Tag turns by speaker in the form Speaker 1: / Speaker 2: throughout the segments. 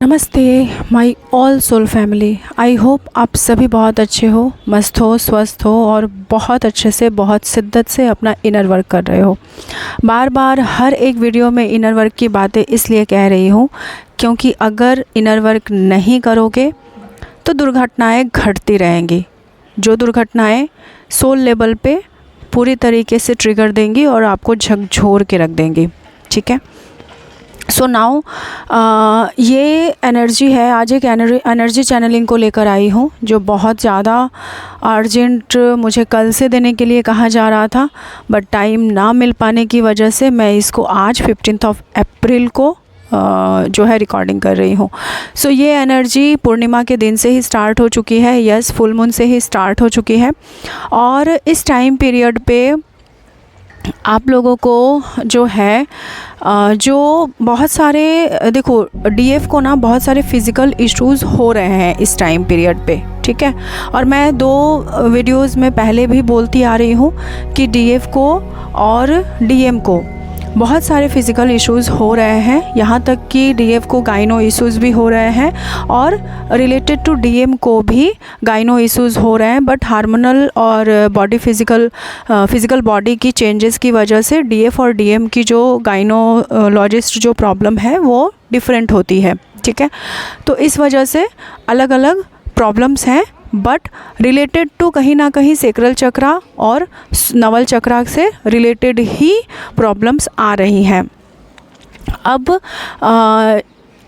Speaker 1: नमस्ते my all soul family. I hope आप सभी बहुत अच्छे हो, मस्त हो, स्वस्थ हो और बहुत अच्छे से, बहुत शिद्दत से अपना इनर वर्क कर रहे हो। बार बार हर एक वीडियो में इनर वर्क की बातें इसलिए कह रही हूँ क्योंकि अगर इनर वर्क नहीं करोगे तो दुर्घटनाएं घटती रहेंगी। जो दुर्घटनाएं सोल लेवल पे पूरी तरीके से ट्रिगर देंगी और आपको झकझोर के रख देंगी। ठीक है, सो नाउ ये एनर्जी है। आज एक एनर्जी चैनलिंग को लेकर आई हूँ जो बहुत ज़्यादा अर्जेंट मुझे कल से देने के लिए कहा जा रहा था, बट टाइम ना मिल पाने की वजह से मैं इसको आज 15 अप्रैल को जो है रिकॉर्डिंग कर रही हूँ। सो ये एनर्जी पूर्णिमा के दिन से ही स्टार्ट हो चुकी है। यस, फुल मून से ही स्टार्ट हो चुकी है और इस टाइम पीरियड पे आप लोगों को जो है जो बहुत सारे देखो डीएफ को ना बहुत सारे फिज़िकल इश्यूज़ हो रहे हैं इस टाइम पीरियड पे। ठीक है, और मैं 2 वीडियोस में पहले भी बोलती आ रही हूँ कि डीएफ को और डीएम को बहुत सारे फिज़िकल इश्यूज़ हो रहे हैं। यहाँ तक कि डीएफ को गाइनो इश्यूज़ भी हो रहे हैं और रिलेटेड टू डीएम को भी गाइनो इश्यूज़ हो रहे हैं, बट हार्मोनल और बॉडी फिज़िकल बॉडी की चेंजेस की वजह से डीएफ और डीएम की जो गाइनोलॉजिस्ट जो प्रॉब्लम है वो डिफरेंट होती है। ठीक है, तो इस वजह से अलग अलग प्रॉब्लम्स हैं, बट रिलेटेड टू कहीं ना कहीं सेक्रल चक्रा और नवल चक्रा से रिलेटेड ही प्रॉब्लम्स आ रही हैं। अब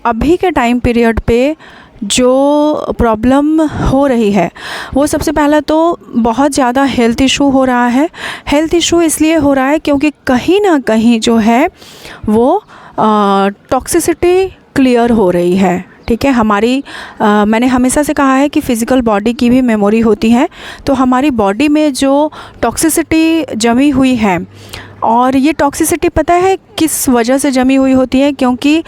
Speaker 1: अभी के टाइम पीरियड पे जो प्रॉब्लम हो रही है वो सबसे पहला तो बहुत ज़्यादा हेल्थ इशू हो रहा है। हेल्थ इशू इसलिए हो रहा है क्योंकि कहीं ना कहीं जो है वो टॉक्सिसिटी क्लियर हो रही है। ठीक है, हमारी मैंने हमेशा से कहा है कि फ़िज़िकल बॉडी की भी मेमोरी होती है, तो हमारी बॉडी में जो टॉक्सिसिटी जमी हुई है, और ये टॉक्सिसिटी पता है किस वजह से जमी हुई होती है, क्योंकि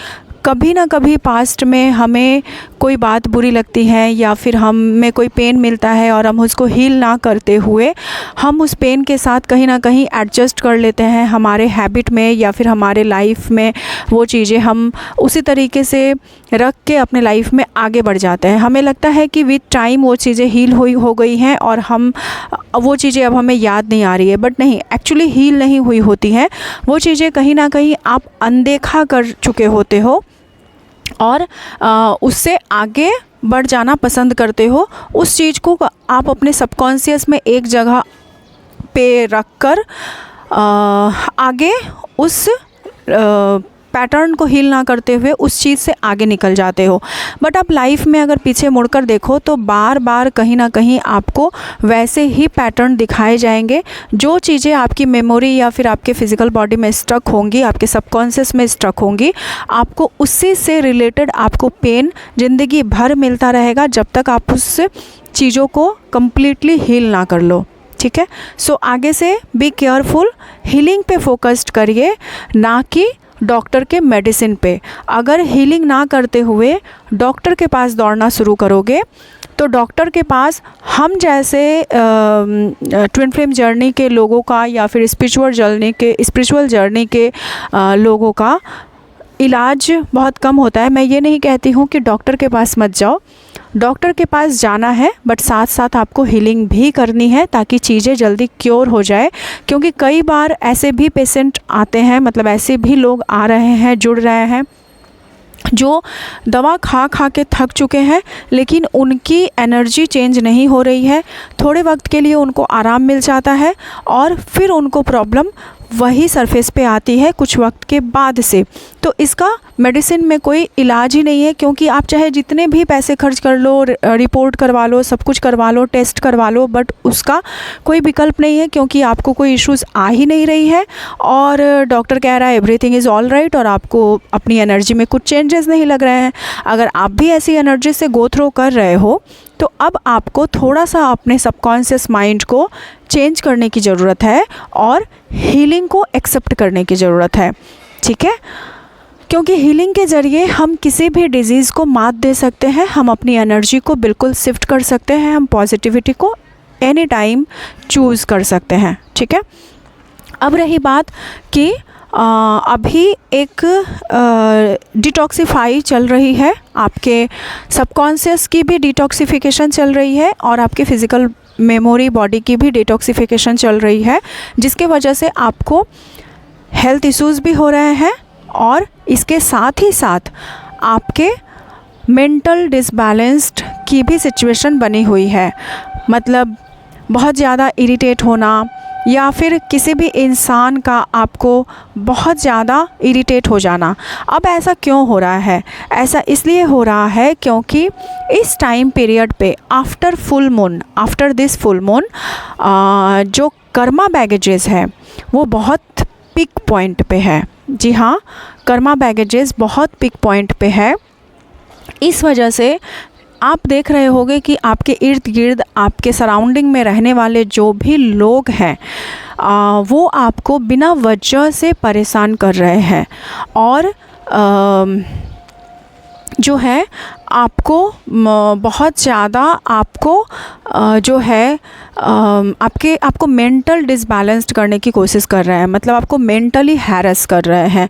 Speaker 1: कभी ना कभी पास्ट में हमें कोई बात बुरी लगती है या फिर हम में कोई पेन मिलता है और हम उसको हील ना करते हुए हम उस पेन के साथ कहीं ना कहीं एडजस्ट कर लेते हैं हमारे हैबिट में या फिर हमारे लाइफ में। वो चीज़ें हम उसी तरीके से रख के अपने लाइफ में आगे बढ़ जाते हैं। हमें लगता है कि विद टाइम वो चीज़ें हील हो गई हैं और हम वो चीज़ें अब हमें याद नहीं आ रही है, बट नहीं, एक्चुअली हील नहीं हुई होती हैं वो चीज़ें। कहीं ना कहीं आप अनदेखा कर चुके होते हो और उससे आगे बढ़ जाना पसंद करते हो। उस चीज़ को आप अपने सबकॉन्शियस में एक जगह पे रख कर आगे उस पैटर्न को हील ना करते हुए उस चीज़ से आगे निकल जाते हो। बट आप लाइफ में अगर पीछे मुड़कर देखो तो बार बार कहीं ना कहीं आपको वैसे ही पैटर्न दिखाए जाएंगे। जो चीज़ें आपकी मेमोरी या फिर आपके फ़िज़िकल बॉडी में स्टक होंगी, आपके सबकॉन्शियस में स्टक होंगी, आपको उसी से रिलेटेड आपको पेन ज़िंदगी भर मिलता रहेगा जब तक आप उस चीज़ों को कम्प्लीटली हील ना कर लो। ठीक है, सो आगे से बी केयरफुल, हीलिंग पे फोकस्ड करिए, ना कि डॉक्टर के मेडिसिन पे। अगर हीलिंग ना करते हुए डॉक्टर के पास दौड़ना शुरू करोगे तो डॉक्टर के पास हम जैसे ट्विन फ्लेम जर्नी के लोगों का या फिर स्पिरिचुअल जर्नी के लोगों का इलाज बहुत कम होता है। मैं ये नहीं कहती हूँ कि डॉक्टर के पास मत जाओ, डॉक्टर के पास जाना है, बट साथ साथ आपको हीलिंग भी करनी है ताकि चीज़ें जल्दी क्योर हो जाए। क्योंकि कई बार ऐसे भी पेशेंट आते हैं, मतलब ऐसे भी लोग आ रहे हैं, जुड़ रहे हैं, जो दवा खा खा के थक चुके हैं लेकिन उनकी एनर्जी चेंज नहीं हो रही है। थोड़े वक्त के लिए उनको आराम मिल जाता है और फिर उनको प्रॉब्लम वही सरफेस पे आती है कुछ वक्त के बाद से। तो इसका मेडिसिन में कोई इलाज ही नहीं है, क्योंकि आप चाहे जितने भी पैसे खर्च कर लो, रिपोर्ट करवा लो, सब कुछ करवा लो, टेस्ट करवा लो, बट उसका कोई विकल्प नहीं है, क्योंकि आपको कोई इश्यूज़ आ ही नहीं रही है और डॉक्टर कह रहा है एवरीथिंग इज़ ऑल राइट और आपको अपनी एनर्जी में कुछ चेंजेस नहीं लग रहे हैं। अगर आप भी ऐसी एनर्जी से गो थ्रो कर रहे हो तो अब आपको थोड़ा सा अपने सबकॉन्शियस माइंड को चेंज करने की ज़रूरत है और हीलिंग को एक्सेप्ट करने की ज़रूरत है। ठीक है, क्योंकि हीलिंग के ज़रिए हम किसी भी डिज़ीज़ को मात दे सकते हैं, हम अपनी एनर्जी को बिल्कुल शिफ्ट कर सकते हैं, हम पॉजिटिविटी को एनी टाइम चूज़ कर सकते हैं। ठीक है, अब रही बात कि अभी एक डिटॉक्सिफाई चल रही है, आपके सबकॉन्शियस की भी डिटॉक्सिफिकेशन चल रही है और आपके फिज़िकल मेमोरी बॉडी की भी डिटॉक्सिफिकेशन चल रही है, जिसके वजह से आपको हेल्थ इश्यूज़ भी हो रहे हैं और इसके साथ ही साथ आपके मेंटल डिसबैलेंस्ड की भी सिचुएशन बनी हुई है। मतलब बहुत ज़्यादा इरिटेट होना या फिर किसी भी इंसान का आपको बहुत ज़्यादा इरिटेट हो जाना। अब ऐसा क्यों हो रहा है? ऐसा इसलिए हो रहा है क्योंकि इस टाइम पीरियड पे after full moon, after this full moon, जो कर्मा बैगेजेस है वो बहुत पिक पॉइंट पे है। जी हाँ, कर्मा बैगेजेस बहुत पिक पॉइंट पे है। इस वजह से आप देख रहे होंगे कि आपके इर्द गिर्द, आपके सराउंडिंग में रहने वाले जो भी लोग हैं वो आपको बिना वजह से परेशान कर रहे हैं और जो है आपको बहुत ज़्यादा आपको जो है आपको मेंटल डिसबैलेंस्ड करने की कोशिश कर रहे हैं। मतलब आपको मेंटली हैरेस कर रहे हैं,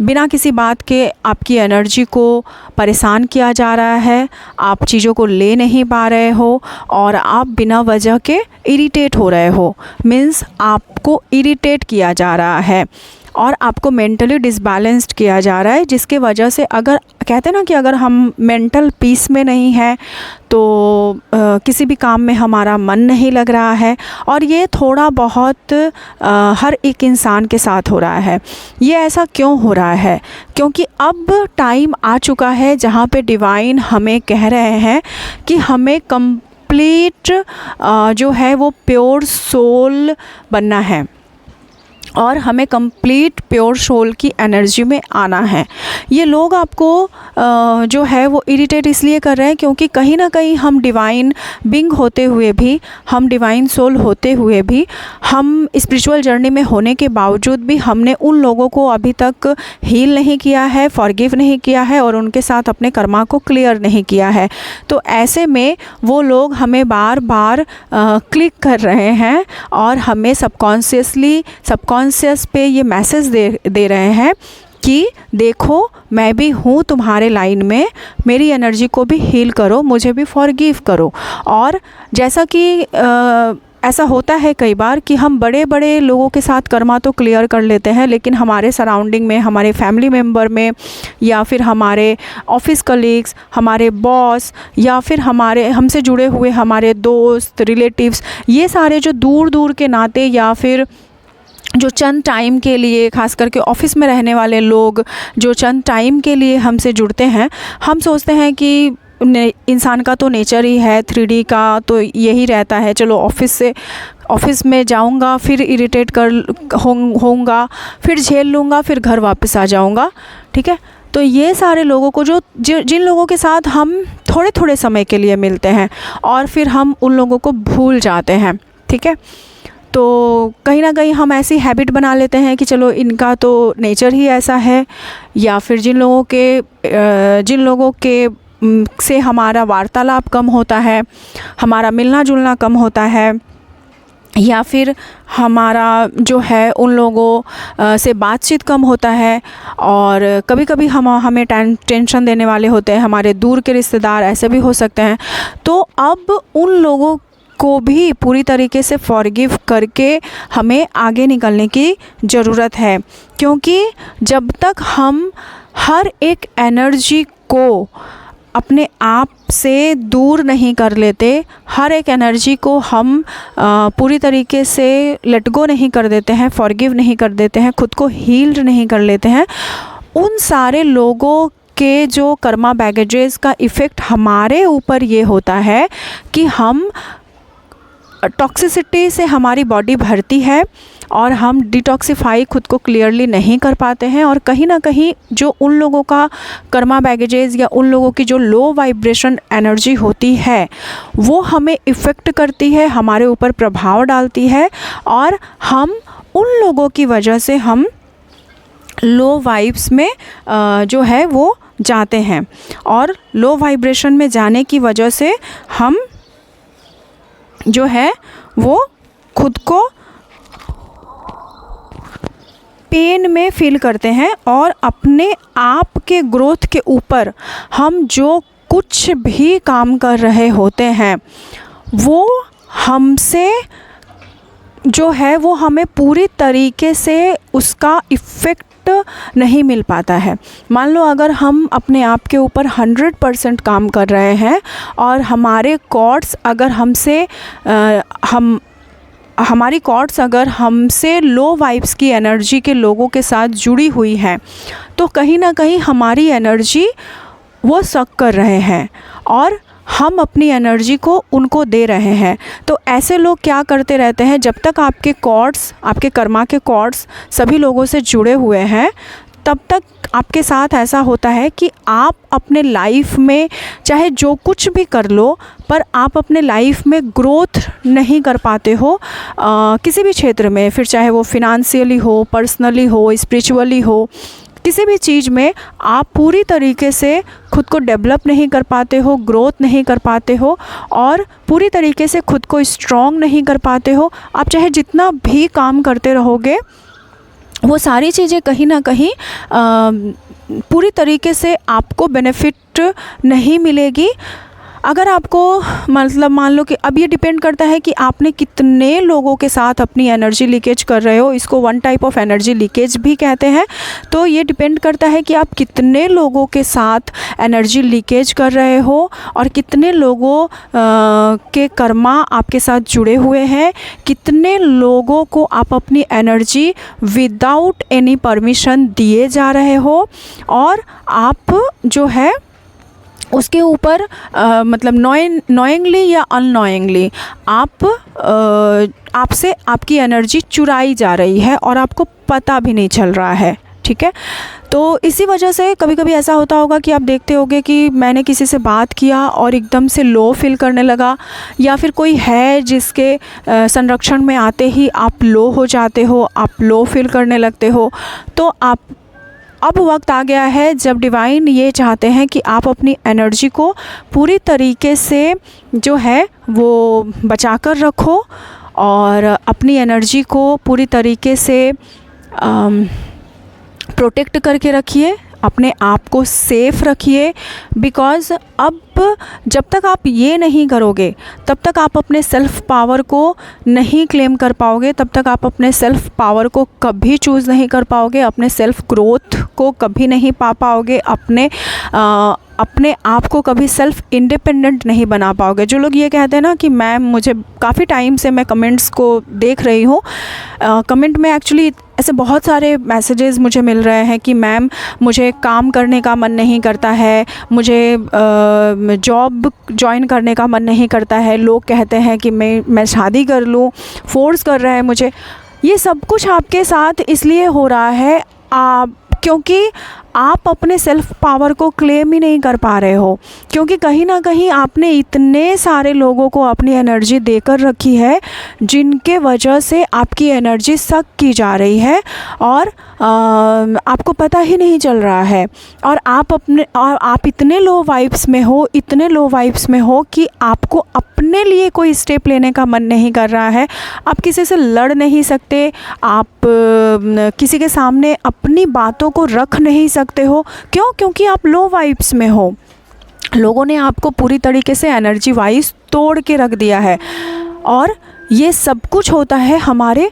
Speaker 1: बिना किसी बात के आपकी एनर्जी को परेशान किया जा रहा है, आप चीज़ों को ले नहीं पा रहे हो और आप बिना वजह के इरिटेट हो रहे हो। मीन्स आपको इरिटेट किया जा रहा है और आपको मेंटली डिसबैलेंस्ड किया जा रहा है, जिसके वजह से अगर कहते हैं ना कि अगर हम मेंटल पीस में नहीं हैं तो किसी भी काम में हमारा मन नहीं लग रहा है। और ये थोड़ा बहुत हर एक इंसान के साथ हो रहा है। ये ऐसा क्यों हो रहा है? क्योंकि अब टाइम आ चुका है जहाँ पे डिवाइन हमें कह रहे हैं कि हमें कंप्लीट जो है वो प्योर सोल बनना है और हमें कंप्लीट प्योर सोल की एनर्जी में आना है। ये लोग आपको जो है वो इरिटेट इसलिए कर रहे हैं क्योंकि कहीं ना कहीं हम डिवाइन बिंग होते हुए भी, हम डिवाइन सोल होते हुए भी, हम स्पिरिचुअल जर्नी में होने के बावजूद भी हमने उन लोगों को अभी तक हील नहीं किया है, फॉरगिव नहीं किया है और उनके साथ अपने कर्मा को क्लियर नहीं किया है। तो ऐसे में वो लोग हमें बार बार क्लिक कर रहे हैं और हमें सबकॉन्शियस पे ये मैसेज दे रहे हैं कि देखो मैं भी हूँ तुम्हारे लाइन में, मेरी एनर्जी को भी हील करो, मुझे भी फॉरगिव करो। और जैसा कि ऐसा होता है कई बार कि हम बड़े बड़े लोगों के साथ कर्मा तो क्लियर कर लेते हैं, लेकिन हमारे सराउंडिंग में, हमारे फैमिली मेम्बर में या फिर हमारे ऑफिस कलीग्स, हमारे बॉस या फिर हमारे हमसे जुड़े हुए हमारे दोस्त, रिलेटिव्स, ये सारे जो दूर दूर के नाते या फिर जो चंद टाइम के लिए, ख़ास करके ऑफिस में रहने वाले लोग जो चंद टाइम के लिए हमसे जुड़ते हैं, हम सोचते हैं कि इंसान का तो नेचर ही है, 3D का तो यही रहता है, चलो ऑफिस में जाऊंगा, फिर इरिटेट होऊंगा, फिर झेल लूँगा, फिर घर वापस आ जाऊंगा। ठीक है, तो ये सारे लोगों को जिन लोगों के साथ हम थोड़े थोड़े समय के लिए मिलते हैं और फिर हम उन लोगों को भूल जाते हैं। ठीक है, तो कहीं ना कहीं हम ऐसी हैबिट बना लेते हैं कि चलो इनका तो नेचर ही ऐसा है, या फिर जिन लोगों के से हमारा वार्तालाप कम होता है, हमारा मिलना जुलना कम होता है, या फिर हमारा जो है उन लोगों से बातचीत कम होता है, और कभी कभी हमें टेंशन देने वाले होते हैं, हमारे दूर के रिश्तेदार ऐसे भी हो सकते हैं। तो अब उन लोगों को भी पूरी तरीके से फॉरगिव करके हमें आगे निकलने की ज़रूरत है, क्योंकि जब तक हम हर एक एनर्जी को अपने आप से दूर नहीं कर लेते, हर एक एनर्जी को हम पूरी तरीके से लेट गो नहीं कर देते हैं, फॉरगिव नहीं कर देते हैं, खुद को हील्ड नहीं कर लेते हैं, उन सारे लोगों के जो कर्मा बैगेजेस का इफ़ेक्ट हमारे ऊपर ये होता है कि हम टॉक्सिसिटी से हमारी बॉडी भरती है और हम डिटॉक्सिफाई खुद को क्लियरली नहीं कर पाते हैं, और कहीं ना कहीं जो उन लोगों का कर्मा बैगेजेस या उन लोगों की जो लो वाइब्रेशन एनर्जी होती है वो हमें इफ़ेक्ट करती है, हमारे ऊपर प्रभाव डालती है, और हम उन लोगों की वजह से हम लो वाइब्स में जो है वो जाते हैं, और लो वाइब्रेशन में जाने की वजह से हम जो है वो खुद को पेन में फील करते हैं और अपने आप के ग्रोथ के ऊपर हम जो कुछ भी काम कर रहे होते हैं वो हमसे जो है वो हमें पूरी तरीके से उसका इफ़ेक्ट नहीं मिल पाता है। मान लो अगर हम अपने आप के ऊपर 100% काम कर रहे हैं और हमारे कॉर्ड्स अगर हमारी कॉर्ड्स अगर हमसे लो वाइब्स की एनर्जी के लोगों के साथ जुड़ी हुई हैं तो कहीं ना कहीं हमारी एनर्जी वो सक कर रहे हैं और हम अपनी एनर्जी को उनको दे रहे हैं। तो ऐसे लोग क्या करते रहते हैं, जब तक आपके कॉर्ड्स, आपके कर्मा के कॉर्ड्स सभी लोगों से जुड़े हुए हैं तब तक आपके साथ ऐसा होता है कि आप अपने लाइफ में चाहे जो कुछ भी कर लो पर आप अपने लाइफ में ग्रोथ नहीं कर पाते हो किसी भी क्षेत्र में, फिर चाहे वो फिनेंशियली हो, पर्सनली हो, स्पिरिचुअली हो, किसी भी चीज़ में आप पूरी तरीके से खुद को डेवलप नहीं कर पाते हो, ग्रोथ नहीं कर पाते हो और पूरी तरीके से खुद को स्ट्रॉन्ग नहीं कर पाते हो। आप चाहे जितना भी काम करते रहोगे वो सारी चीज़ें कहीं ना कहीं पूरी तरीके से आपको बेनिफिट नहीं मिलेगी। अगर आपको मतलब मान लो कि अब ये डिपेंड करता है कि आपने कितने लोगों के साथ अपनी एनर्जी लीकेज कर रहे हो, इसको one type of energy leakage भी कहते हैं। तो ये डिपेंड करता है कि आप कितने लोगों के साथ एनर्जी लीकेज कर रहे हो और कितने लोगों के कर्मा आपके साथ जुड़े हुए हैं, कितने लोगों को आप अपनी एनर्जी विदाउट एनी परमिशन दिए जा रहे हो और आप जो है उसके ऊपर मतलब नोइंगली या अननोइंगली आपसे आपकी एनर्जी चुराई जा रही है और आपको पता भी नहीं चल रहा है। ठीक है, तो इसी वजह से कभी कभी ऐसा होता होगा कि आप देखते होंगे कि मैंने किसी से बात किया और एकदम से लो फील करने लगा, या फिर कोई है जिसके संरक्षण में आते ही आप लो हो जाते हो, आप लो फील करने लगते हो। तो अब वक्त आ गया है जब डिवाइन ये चाहते हैं कि आप अपनी एनर्जी को पूरी तरीके से जो है वो बचा कर रखो और अपनी एनर्जी को पूरी तरीके से प्रोटेक्ट करके रखिए, अपने आप को सेफ़ रखिए। बिकॉज़ अब जब तक आप ये नहीं करोगे तब तक आप अपने सेल्फ़ पावर को नहीं क्लेम कर पाओगे, तब तक आप अपने सेल्फ़ पावर को कभी चूज़ नहीं कर पाओगे, अपने सेल्फ़ ग्रोथ को कभी नहीं पा पाओगे, अपने आप को कभी सेल्फ़ इंडिपेंडेंट नहीं बना पाओगे। जो लोग ये कहते हैं ना कि मैम, मुझे काफ़ी टाइम से मैं कमेंट्स को देख रही हूँ, कमेंट में एक्चुअली ऐसे बहुत सारे मैसेजेस मुझे मिल रहे हैं कि मैम मुझे काम करने का मन नहीं करता है, मुझे जॉब ज्वाइन करने का मन नहीं करता है, लोग कहते हैं कि मैं शादी कर लूँ, फोर्स कर रहा है मुझे। ये सब कुछ आपके साथ इसलिए हो रहा है क्योंकि आप अपने सेल्फ़ पावर को क्लेम ही नहीं कर पा रहे हो, क्योंकि कहीं ना कहीं आपने इतने सारे लोगों को अपनी एनर्जी देकर रखी है जिनके वजह से आपकी एनर्जी सक की जा रही है और आपको पता ही नहीं चल रहा है। और आप इतने लो वाइब्स में हो, इतने लो वाइब्स में हो कि आपको अपने लिए कोई स्टेप लेने का मन नहीं कर रहा है। आप किसी से लड़ नहीं सकते, आप किसी के सामने अपनी बातों को रख नहीं सकते हो। क्यों? क्योंकि आप लो वाइब्स में हो। लोगों ने आपको पूरी तरीके से एनर्जी वाइज तोड़ के रख दिया है और ये सब कुछ होता है हमारे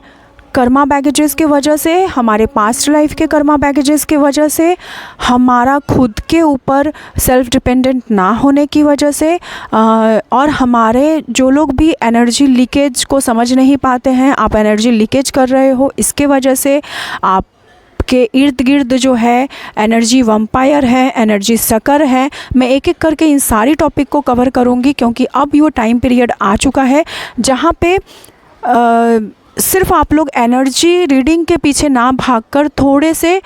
Speaker 1: कर्मा बैगेजेस की वजह से, हमारे पास्ट लाइफ के कर्मा बैगेजेस की वजह से, हमारा खुद के ऊपर सेल्फ डिपेंडेंट ना होने की वजह से, और हमारे जो लोग भी एनर्जी लीकेज को समझ नहीं पाते हैं, आप एनर्जी लीकेज कर रहे हो, इसके वजह से आप के इर्द गिर्द जो है एनर्जी वम्पायर है, एनर्जी सकर है। मैं एक एक करके इन सारी टॉपिक को कवर करूँगी क्योंकि अब ये टाइम पीरियड आ चुका है जहाँ पे सिर्फ आप लोग एनर्जी रीडिंग के पीछे ना भागकर थोड़े से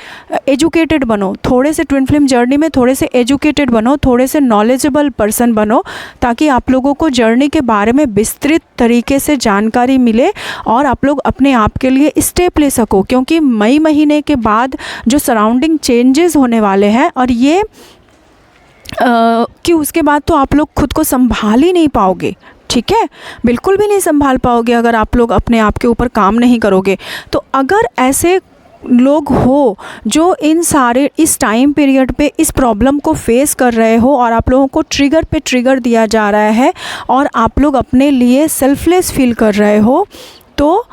Speaker 1: एजुकेटेड बनो, थोड़े से ट्विन फ्लेम जर्नी में थोड़े से एजुकेटेड बनो, थोड़े से नॉलेजेबल पर्सन बनो, ताकि आप लोगों को जर्नी के बारे में विस्तृत तरीके से जानकारी मिले और आप लोग अपने आप के लिए स्टेप ले सको। क्योंकि मई महीने के बाद जो सराउंडिंग चेंजेस होने वाले हैं और ये कि उसके बाद तो आप लोग खुद को संभाल ही नहीं पाओगे। ठीक है, बिल्कुल भी नहीं संभाल पाओगे अगर आप लोग अपने आप के ऊपर काम नहीं करोगे। तो अगर ऐसे लोग हो जो इस टाइम पीरियड पे इस प्रॉब्लम को फेस कर रहे हो और आप लोगों को ट्रिगर पे ट्रिगर दिया जा रहा है और आप लोग अपने लिए सेल्फलेस फील कर रहे हो, तो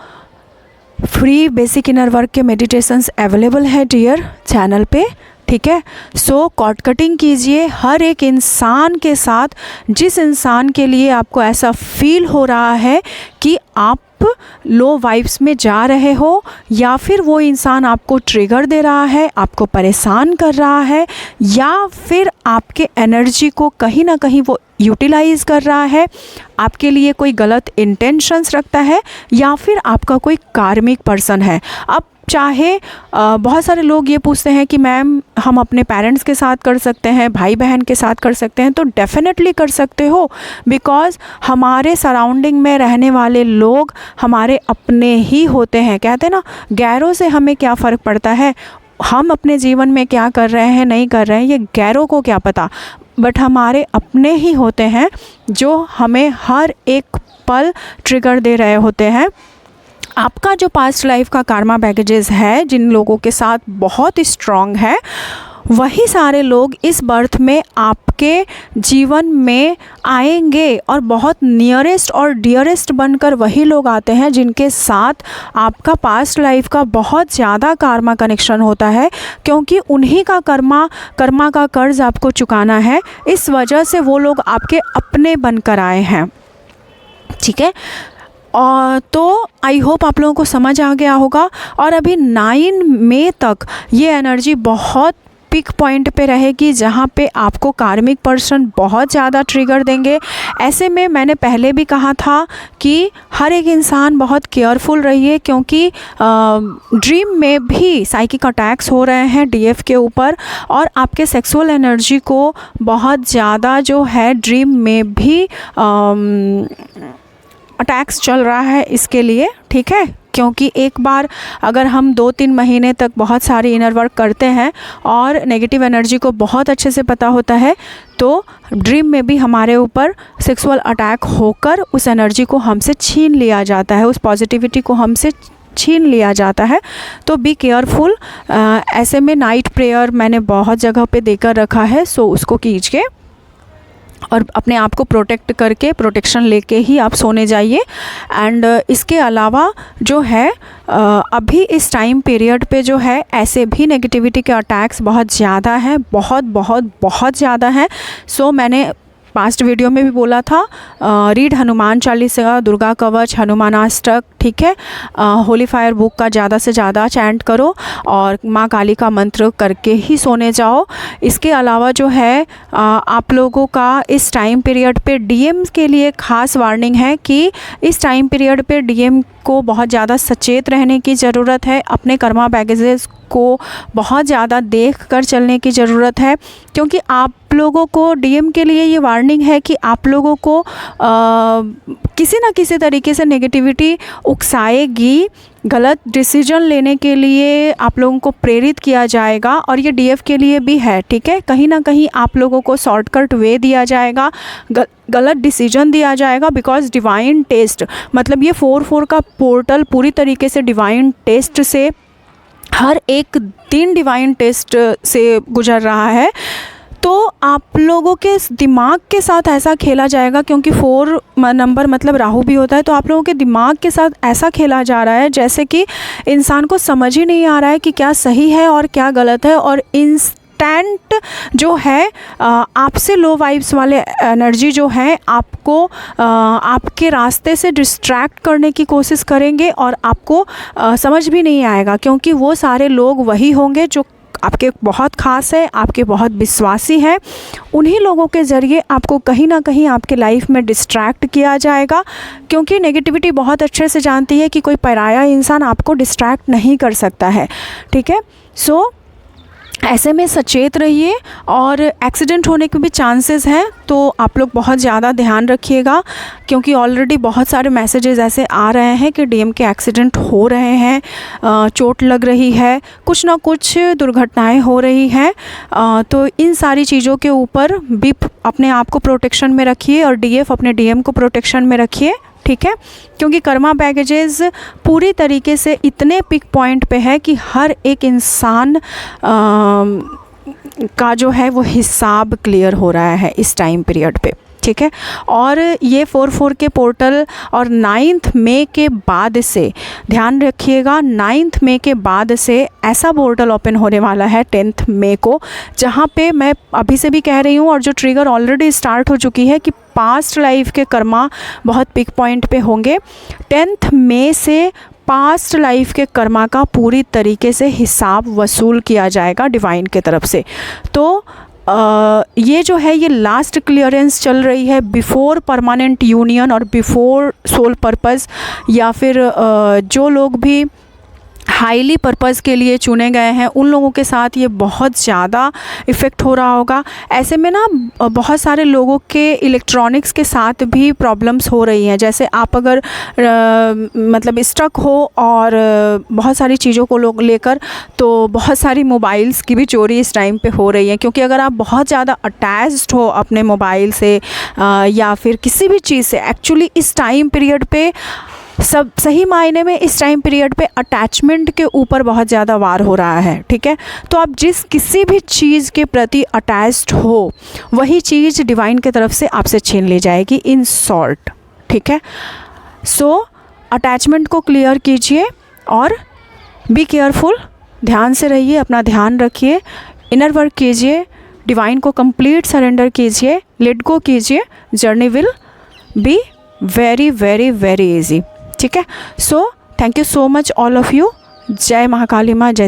Speaker 1: फ्री बेसिक इनर वर्क के मेडिटेशंस अवेलेबल है डियर चैनल पे, ठीक है। सो कॉर्ड कटिंग कीजिए हर एक इंसान के साथ, जिस इंसान के लिए आपको ऐसा फील हो रहा है कि आप लो वाइब्स में जा रहे हो, या फिर वो इंसान आपको ट्रिगर दे रहा है, आपको परेशान कर रहा है, या फिर आपके एनर्जी को कहीं ना कहीं वो यूटिलाइज़ कर रहा है, आपके लिए कोई गलत इंटेंशंस रखता है, या फिर आपका कोई कार्मिक पर्सन है। अब चाहे बहुत सारे लोग ये पूछते हैं कि मैम हम अपने पेरेंट्स के साथ कर सकते हैं, भाई बहन के साथ कर सकते हैं, तो डेफिनेटली कर सकते हो, बिकॉज़ हमारे सराउंडिंग में रहने वाले लोग हमारे अपने ही होते हैं। कहते हैं ना, गैरों से हमें क्या फ़र्क पड़ता है, हम अपने जीवन में क्या कर रहे हैं नहीं कर रहे हैं ये गैरों को क्या पता, बट हमारे अपने ही होते हैं जो हमें हर एक पल ट्रिगर दे रहे होते हैं। आपका जो पास्ट लाइफ का कार्मा बैगेजेस है, जिन लोगों के साथ बहुत स्ट्रॉन्ग है, वही सारे लोग इस बर्थ में आपके जीवन में आएंगे और बहुत नियरेस्ट और डियरेस्ट बनकर वही लोग आते हैं जिनके साथ आपका पास्ट लाइफ का बहुत ज़्यादा कार्मा कनेक्शन होता है, क्योंकि उन्हीं का कर्मा का कर्ज आपको चुकाना है। इस वजह से वो लोग आपके अपने बनकर आए हैं, ठीक है। और तो आई होप आप लोगों को समझ आ गया होगा। और अभी 9 मई तक ये एनर्जी बहुत पिक पॉइंट पे रहेगी जहाँ पे आपको कार्मिक पर्सन बहुत ज़्यादा ट्रिगर देंगे। ऐसे में मैंने पहले भी कहा था कि हर एक इंसान बहुत केयरफुल रहिए, क्योंकि ड्रीम में भी साइकिक अटैक्स हो रहे हैं डीएफ के ऊपर, और आपके सेक्सुअल एनर्जी को बहुत ज़्यादा जो है ड्रीम में भी अटैक्स चल रहा है इसके लिए, ठीक है। क्योंकि एक बार अगर हम 2-3 महीने तक बहुत सारी इनर वर्क करते हैं और नेगेटिव एनर्जी को बहुत अच्छे से पता होता है, तो ड्रीम में भी हमारे ऊपर सेक्सुअल अटैक होकर उस एनर्जी को हमसे छीन लिया जाता है, उस पॉजिटिविटी को हमसे छीन लिया जाता है। तो बी केयरफुल। ऐसे में नाइट प्रेयर मैंने बहुत जगह पे देकर रखा है, सो उसको कीजिए और अपने आप को प्रोटेक्ट करके, प्रोटेक्शन लेके ही आप सोने जाइए। एंड इसके अलावा जो है अभी इस टाइम पीरियड पे जो है ऐसे भी नेगेटिविटी के अटैक्स बहुत ज़्यादा हैं, बहुत बहुत बहुत ज़्यादा हैं। सो मैंने पास्ट वीडियो में भी बोला था, रीड हनुमान चालीसा, दुर्गा कवच, हनुमानाष्टक, ठीक है। होली फायर बुक का ज़्यादा से ज़्यादा चैंट करो और माँ काली का मंत्र करके ही सोने जाओ। इसके अलावा जो है आप लोगों का इस टाइम पीरियड पे डीएम के लिए ख़ास वार्निंग है कि इस टाइम पीरियड पे डीएम को बहुत ज़्यादा सचेत रहने की ज़रूरत है, अपने कर्मा बैगेजेस को बहुत ज़्यादा देख कर चलने की ज़रूरत है, क्योंकि आप लोगों को डीएम के लिए ये वार्निंग है कि आप लोगों को किसी न किसी तरीके से नेगेटिविटी उकसाएगी, गलत डिसीजन लेने के लिए आप लोगों को प्रेरित किया जाएगा, और ये डीएफ के लिए भी है, ठीक है। कहीं ना कहीं आप लोगों को शॉर्टकट वे दिया जाएगा, गलत डिसीजन दिया जाएगा, बिकॉज डिवाइन टेस्ट, मतलब ये 4-4 का पोर्टल पूरी तरीके से डिवाइन टेस्ट से, हर एक दिन डिवाइन टेस्ट से गुजर रहा है। तो आप लोगों के दिमाग के साथ ऐसा खेला जाएगा, क्योंकि 4 नंबर मतलब राहु भी होता है, तो आप लोगों के दिमाग के साथ ऐसा खेला जा रहा है जैसे कि इंसान को समझ ही नहीं आ रहा है कि क्या सही है और क्या गलत है, और इंस्टेंट जो है आपसे लो वाइब्स वाले एनर्जी जो है आपको आपके रास्ते से डिस्ट्रैक्ट करने की कोशिश करेंगे, और आपको समझ भी नहीं आएगा, क्योंकि वो सारे लोग वही होंगे जो आपके बहुत ख़ास है, आपके बहुत विश्वासी हैं। उन्हीं लोगों के ज़रिए आपको कहीं ना कहीं आपके लाइफ में डिस्ट्रैक्ट किया जाएगा, क्योंकि नेगेटिविटी बहुत अच्छे से जानती है कि कोई पराया इंसान आपको डिस्ट्रैक्ट नहीं कर सकता है, ठीक है। सो ऐसे में सचेत रहिए, और एक्सीडेंट होने के भी चांसेस हैं, तो आप लोग बहुत ज़्यादा ध्यान रखिएगा, क्योंकि ऑलरेडी बहुत सारे मैसेजेस ऐसे आ रहे हैं कि डीएम के एक्सीडेंट हो रहे हैं, चोट लग रही है, कुछ ना कुछ दुर्घटनाएं हो रही हैं। तो इन सारी चीज़ों के ऊपर भी अपने आप को प्रोटेक्शन में रखिए, और डीएफ अपने डीएम को प्रोटेक्शन में रखिए, ठीक है, क्योंकि कर्मा बैगेजेस पूरी तरीके से इतने पिक पॉइंट पे है कि हर एक इंसान का जो है वो हिसाब क्लियर हो रहा है इस टाइम पीरियड पे, ठीक है। और ये 4/4 के पोर्टल और 9th मई के बाद से ध्यान रखिएगा, 9th मई के बाद से ऐसा पोर्टल ओपन होने वाला है 10th मई को, जहाँ पे मैं अभी से भी कह रही हूँ और जो ट्रिगर ऑलरेडी स्टार्ट हो चुकी है कि पास्ट लाइफ के कर्मा बहुत पिक पॉइंट पे होंगे। 10th मई से पास्ट लाइफ के कर्मा का पूरी तरीके से हिसाब वसूल किया जाएगा डिवाइन की तरफ से। तो ये जो है ये लास्ट क्लियरेंस चल रही है बिफ़ोर परमानेंट यूनियन और बिफ़ोर सोल पर्पस, या फिर जो लोग भी हाईली पर्पज़ के लिए चुने गए हैं उन लोगों के साथ ये बहुत ज़्यादा इफ़ेक्ट हो रहा होगा। ऐसे में ना बहुत सारे लोगों के इलेक्ट्रॉनिक्स के साथ भी प्रॉब्लम्स हो रही हैं। जैसे आप अगर मतलब स्टक हो और बहुत सारी चीज़ों को लोग लेकर, तो बहुत सारी मोबाइल्स की भी चोरी इस टाइम पे हो रही है, क्योंकि अगर आप बहुत ज़्यादा अटैच्ड हो अपने मोबाइल से या फिर किसी भी चीज़ से, एक्चुअली इस टाइम पीरियड पे सब सही मायने में इस टाइम पीरियड पे अटैचमेंट के ऊपर बहुत ज़्यादा वार हो रहा है, ठीक है। तो आप जिस किसी भी चीज़ के प्रति अटैच्ड हो वही चीज़ डिवाइन की तरफ से आपसे छीन ली जाएगी, इन शॉर्ट, ठीक है। सो अटैचमेंट को क्लियर कीजिए और बी केयरफुल, ध्यान से रहिए, अपना ध्यान रखिए, इनर वर्क कीजिए, डिवाइन को कंप्लीट सरेंडर कीजिए, लेट गो कीजिए, journey will be very very very easy, ठीक है। So thank you so much all of you. जय महाकाली माँ, जय